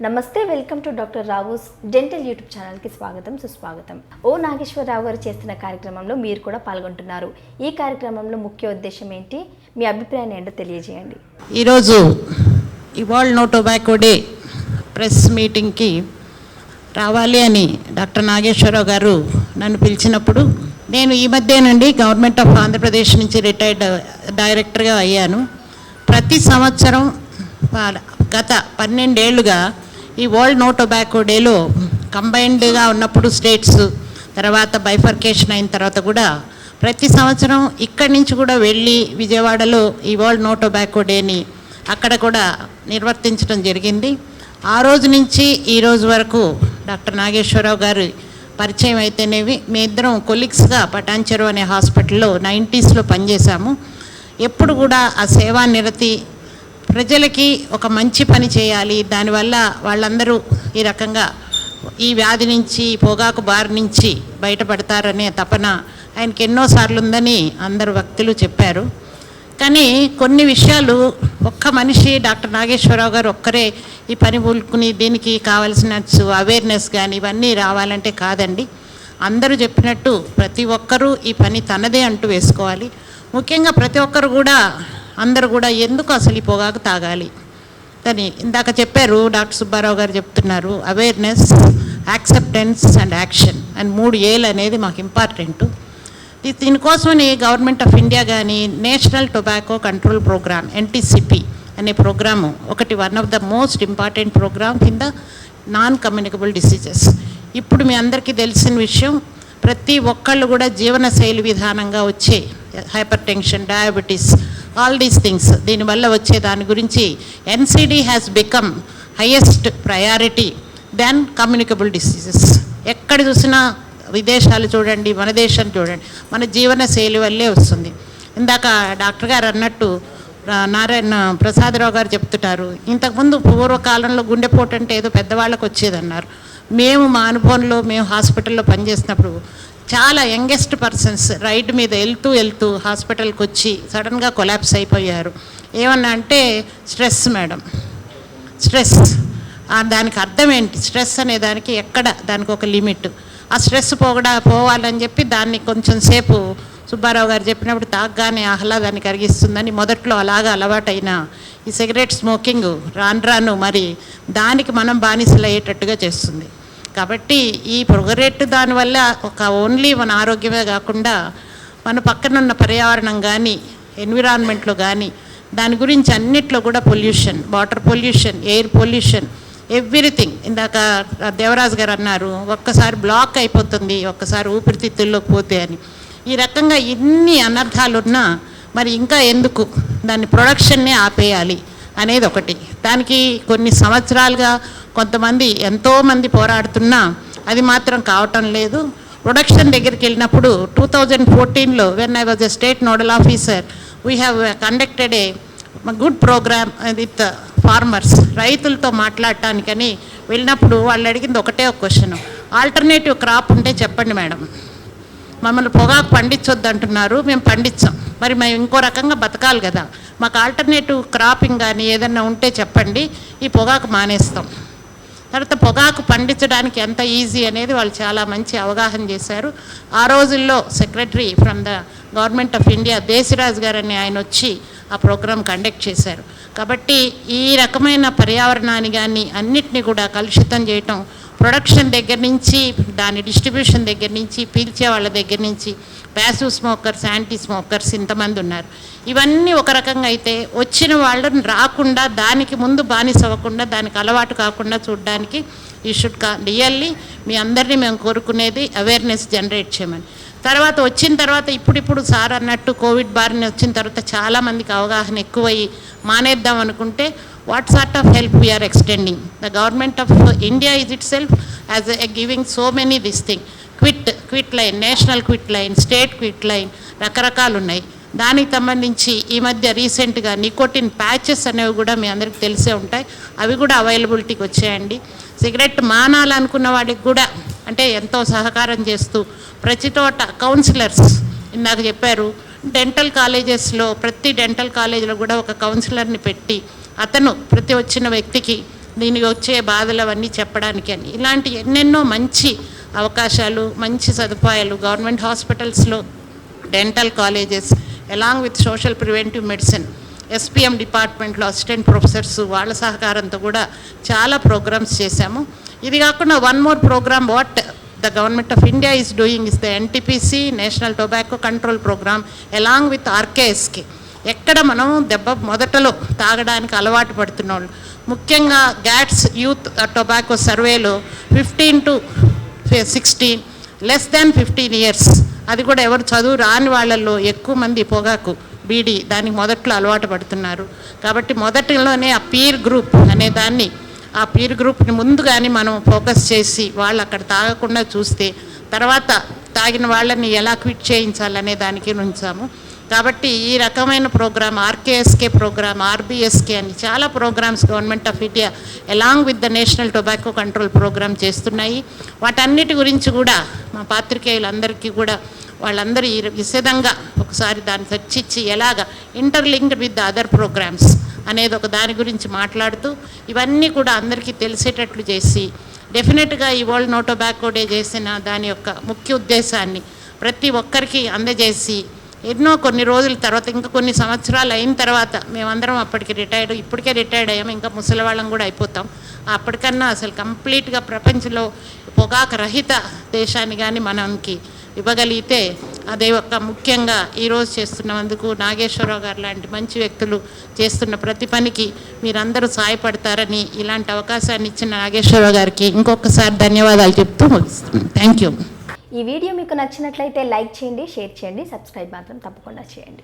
నమస్తే, welcome to doctor Rao's dental YouTube ఛానల్కి స్వాగతం, సుస్వాగతం. ఓ నాగేశ్వరరావు గారు చేస్తున్న కార్యక్రమంలో మీరు కూడా పాల్గొంటున్నారు. ఈ కార్యక్రమంలో ముఖ్య ఉద్దేశం ఏంటి, మీ అభిప్రాయాన్ని ఏంటో తెలియజేయండి. ఈరోజు world no tobacco day press మీటింగ్కి రావాలి అని డాక్టర్ నాగేశ్వరరావు గారు నన్ను పిలిచినప్పుడు నేను ఈ మధ్య నుండి గవర్నమెంట్ ఆఫ్ ఆంధ్రప్రదేశ్ నుంచి రిటైర్డ్ డైరెక్టర్గా అయ్యాను. ప్రతి సంవత్సరం గత 12 ఏళ్ళుగా ఈ వరల్డ్ నో టొబాకో డేలో కంబైన్డ్గా ఉన్నప్పుడు స్టేట్స్ తర్వాత బైఫర్కేషన్ అయిన తర్వాత కూడా ప్రతి సంవత్సరం ఇక్కడి నుంచి కూడా వెళ్ళి విజయవాడలో ఈ వరల్డ్ నో టొబాకో డేని అక్కడ కూడా నిర్వర్తించడం జరిగింది. ఆ రోజు నుంచి ఈ రోజు వరకు డాక్టర్ నాగేశ్వరరావు గారు పరిచయం అయితేనేవి మీ ఇద్దరం కొలీగ్స్గా పటాన్చెరు అనే హాస్పిటల్లో 90s పనిచేశాము. ఎప్పుడు కూడా ఆ సేవా నిరతి, ప్రజలకి ఒక మంచి పని చేయాలి, దానివల్ల వాళ్ళందరూ ఈ రకంగా ఈ వ్యాధి నుంచి, పొగాకు బారి నుంచి బయటపడతారనే తపన ఆయనకి ఎన్నోసార్లు ఉందని అందరు వ్యక్తులు చెప్పారు. కానీ కొన్ని విషయాలు ఒక్క మనిషి డాక్టర్ నాగేశ్వరరావు గారు ఒక్కరే ఈ పని పూలుకుని దీనికి కావాల్సిన అవేర్నెస్ కానీ ఇవన్నీ రావాలంటే కాదండి. అందరూ చెప్పినట్టు ప్రతి ఒక్కరూ ఈ పని తనదే అంటూ వేసుకోవాలి. ముఖ్యంగా ప్రతి ఒక్కరు కూడా అందరూ కూడా ఎందుకు అసలు ఈ పొగాకు తాగాలి అని ఇందాక చెప్పారు. డాక్టర్ సుబ్బారావు గారు చెప్తున్నారు అవేర్నెస్, యాక్సెప్టెన్స్ అండ్ యాక్షన్ అని 3 A's అనేది మాకు ఇంపార్టెంట్. దీనికోసమని గవర్నమెంట్ ఆఫ్ ఇండియా కానీ national tobacco control program NTCP అనే ప్రోగ్రాము ఒకటి, one of the most important program కింద నాన్ కమ్యూనికబుల్ డిసీజెస్. ఇప్పుడు మీ అందరికీ తెలిసిన విషయం, ప్రతి ఒక్కళ్ళు కూడా జీవనశైలి విధానంగా వచ్చే hypertension, diabetes, all these things, దీనివల్ల వచ్చే దాని గురించి NCD has become highest priority than communicable diseases. ఎక్కడ చూసినా విదేశాలు చూడండి, మన దేశం చూడండి, మన జీవన శైలి వల్లే వస్తుంది. ఇందాక డాక్టర్ గారు అన్నట్టు నారాయణ ప్రసాదరావు గారు చెప్తున్నారు, ఇంతకుముందు పూర్వకాలంలో గుండెపోటు అంటే ఏదో పెద్దవాళ్ళకు వచ్చేదన్నారు. మేము మా అనుభవంలో మేము హాస్పిటల్లో పనిచేసినప్పుడు చాలా యంగెస్ట్ పర్సన్స్ రైడ్ మీద వెళ్తూ హాస్పిటల్కి వచ్చి సడన్గా కొలాప్స్ అయిపోయారు. ఏమన్నా అంటే స్ట్రెస్ మేడం, స్ట్రెస్. దానికి అర్థం ఏంటి? స్ట్రెస్ అనే దానికి ఎక్కడ దానికి ఒక లిమిట్. ఆ స్ట్రెస్ పోవాలని చెప్పి దాన్ని కొంచెం సేపు సుబ్బారావు గారు చెప్పినప్పుడు తాగ్గానే ఆహ్లాదాన్ని కలిగిస్తుందని మొదట్లో అలాగా అలవాటైన ఈ సిగరెట్ స్మోకింగ్ రాను మరి దానికి మనం బానిసలు అయ్యేటట్టుగా చేస్తుంది. కాబట్టి ఈ పొగరెట్టు దానివల్ల ఒక ఓన్లీ మన ఆరోగ్యమే కాకుండా మన పక్కనున్న పర్యావరణం కానీ ఎన్విరాన్మెంట్లో కానీ దాని గురించి అన్నిట్లో కూడా pollution, water pollution, air pollution, everything. ఇందాక దేవరాజు గారు అన్నారు ఒక్కసారి బ్లాక్ అయిపోతుంది, ఒక్కసారి ఊపిరితిత్తుల్లోకి పోతే అని. ఈ రకంగా ఇన్ని అనర్థాలున్నా మరి ఇంకా ఎందుకు దాన్ని ప్రొడక్షన్నే ఆపేయాలి అనేది ఒకటి. దానికి కొన్ని సంవత్సరాలుగా కొంతమంది ఎంతోమంది పోరాడుతున్నా అది మాత్రం కావటం లేదు. ప్రొడక్షన్ దగ్గరికి వెళ్ళినప్పుడు 2014లో when I was a state nodal officer, we have conducted a good programme with farmers. రైతులతో మాట్లాడటానికని వెళ్ళినప్పుడు వాళ్ళు అడిగింది ఒకటే ఒక క్వశ్చన్, ఆల్టర్నేటివ్ క్రాప్ ఉంటే చెప్పండి మేడం. మమ్మల్ని పొగాకు పండించొద్దు అంటున్నారు, మేము పండించాం, మరి మేము ఇంకో రకంగా బతకాలి కదా, మాకు ఆల్టర్నేటివ్ క్రాపింగ్ కానీ ఏదన్నా ఉంటే చెప్పండి, ఈ పొగాకు మానేస్తాం. తర్వాత పొగాకు పండించడానికి ఎంత ఈజీ అనేది వాళ్ళు చాలా మంచి అవగాహన చేశారు. ఆ రోజుల్లో secretary from the government of India Deshraj గారు అని ఆయన వచ్చి ఆ ప్రోగ్రాం కండక్ట్ చేశారు. కాబట్టి ఈ రకమైన పర్యావరణాన్ని కానీ అన్నిటినీ కూడా కలుషితం చేయటం, ప్రొడక్షన్ దగ్గర నుంచి దాని డిస్ట్రిబ్యూషన్ దగ్గర నుంచి పీల్చే వాళ్ళ దగ్గర నుంచి ప్యాసివ్ స్మోకర్స్, యాంటీ స్మోకర్స్ ఇంతమంది ఉన్నారు. ఇవన్నీ ఒక రకంగా అయితే వచ్చిన వాళ్ళని రాకుండా, దానికి ముందు బానిస అవ్వకుండా, దానికి అలవాటు కాకుండా చూడడానికి ఈ షుడ్ రియల్లీ మీ అందరినీ మేము కోరుకునేది అవేర్నెస్ జనరేట్ చేయమని. తర్వాత వచ్చిన తర్వాత ఇప్పుడు సార్ అన్నట్టు కోవిడ్ బారిన వచ్చిన తర్వాత చాలామందికి అవగాహన ఎక్కువయ్యి మానేద్దాం అనుకుంటే what sort of help we are extending? The government of India is itself as giving so many this thing, quit line, national quit line, state quit line, రకరకాలు ఉన్నాయి. దానికి సంబంధించి ఈ మధ్య రీసెంట్గా నికోటిన్ ప్యాచెస్ అనేవి కూడా మీ అందరికీ తెలిసే ఉంటాయి, అవి కూడా అవైలబిలిటీకి వచ్చాయండి. సిగరెట్ మానాలనుకున్న వాడికి కూడా అంటే ఎంతో సహకారం చేస్తూ ప్రతి చోట కౌన్సిలర్స్ ఇందాక చెప్పారు, డెంటల్ కాలేజెస్లో ప్రతి డెంటల్ కాలేజీలో కూడా ఒక కౌన్సిలర్ని పెట్టి అతను ప్రతి వచ్చిన వ్యక్తికి దీనికి వచ్చే బాధలు అవన్నీ చెప్పడానికి అని, ఇలాంటి ఎన్నెన్నో మంచి అవకాశాలు, మంచి సదుపాయాలు గవర్నమెంట్ హాస్పిటల్స్లో, dental colleges, along with social preventive medicine, SPM డిపార్ట్మెంట్లో అసిస్టెంట్ ప్రొఫెసర్స్ వాళ్ళ సహకారంతో కూడా చాలా ప్రోగ్రామ్స్ చేశాము. ఇది కాకుండా one more programme what the government of India is doing is the NTPC, national tobacco control programme, along with ఆర్కేఎస్కి. ఎక్కడ మనం మొదటలో తాగడానికి అలవాటు పడుతున్న వాళ్ళు, ముఖ్యంగా గ్యాట్స్ యూత్ టొబాకో సర్వేలో 15 to 16, లెస్ దాన్ 15 years, అది కూడా ఎవరు చదువు రాని వాళ్ళల్లో ఎక్కువ మంది పొగాకు, బీడీ దానికి మొదట్లో అలవాటు పడుతున్నారు. కాబట్టి మొదటిలోనే ఆ పీర్ గ్రూప్ అనే దాన్ని, ఆ పీర్ గ్రూప్ని ముందుగానే మనం ఫోకస్ చేసి వాళ్ళు అక్కడ తాగకుండా చూస్తే తర్వాత తాగిన వాళ్ళని ఎలా క్విట్ చేయించాలనే దానికి ఉంచాము. కాబట్టి ఈ రకమైన ప్రోగ్రామ్, ఆర్కేఎస్కే ప్రోగ్రామ్, ఆర్బిఎస్కే అని చాలా programs government of India along with the national tobacco control program చేస్తున్నాయి. వాటన్నిటి గురించి కూడా మా పాత్రికేయులందరికీ కూడా వాళ్ళందరూ ఈ విశదంగా ఒకసారి దాన్ని చర్చించి ఎలాగ interlinked with the other programs అనేది ఒక దాని గురించి మాట్లాడుతూ ఇవన్నీ కూడా అందరికీ తెలిసేటట్లు చేసి, డెఫినెట్గా ఈ వరల్డ్ నో టొబాకో డే చేసిన దాని యొక్క ముఖ్య ఉద్దేశాన్ని ప్రతి ఒక్కరికి అందజేసి, ఎన్నో కొన్ని రోజుల తర్వాత, ఇంకా కొన్ని సంవత్సరాలు అయిన తర్వాత మేమందరం అప్పటికి ఇప్పటికే రిటైర్డ్ అయ్యాము, ఇంకా ముసలివాళ్ళం కూడా అయిపోతాం. అప్పటికన్నా అసలు కంప్లీట్గా ప్రపంచంలో పొగాకు రహిత దేశాన్ని కానీ మనకి ఇవ్వగలిగితే అదే ఒక ముఖ్యంగా ఈరోజు చేస్తున్నందుకు నాగేశ్వరరావు గారు లాంటి మంచి వ్యక్తులు చేస్తున్న ప్రతి పనికి మీరందరూ సహాయపడతారని, ఇలాంటి అవకాశాన్ని ఇచ్చిన నాగేశ్వరరావు గారికి ఇంకొకసారి ధన్యవాదాలు చెప్తూ ముగిస్తున్నాను. Thank you. ఈ వీడియో మీకు నచ్చినట్లయితే లైక్ చేయండి, షేర్ చేయండి, సబ్స్క్రైబ్ మాత్రం తప్పకుండా చేయండి.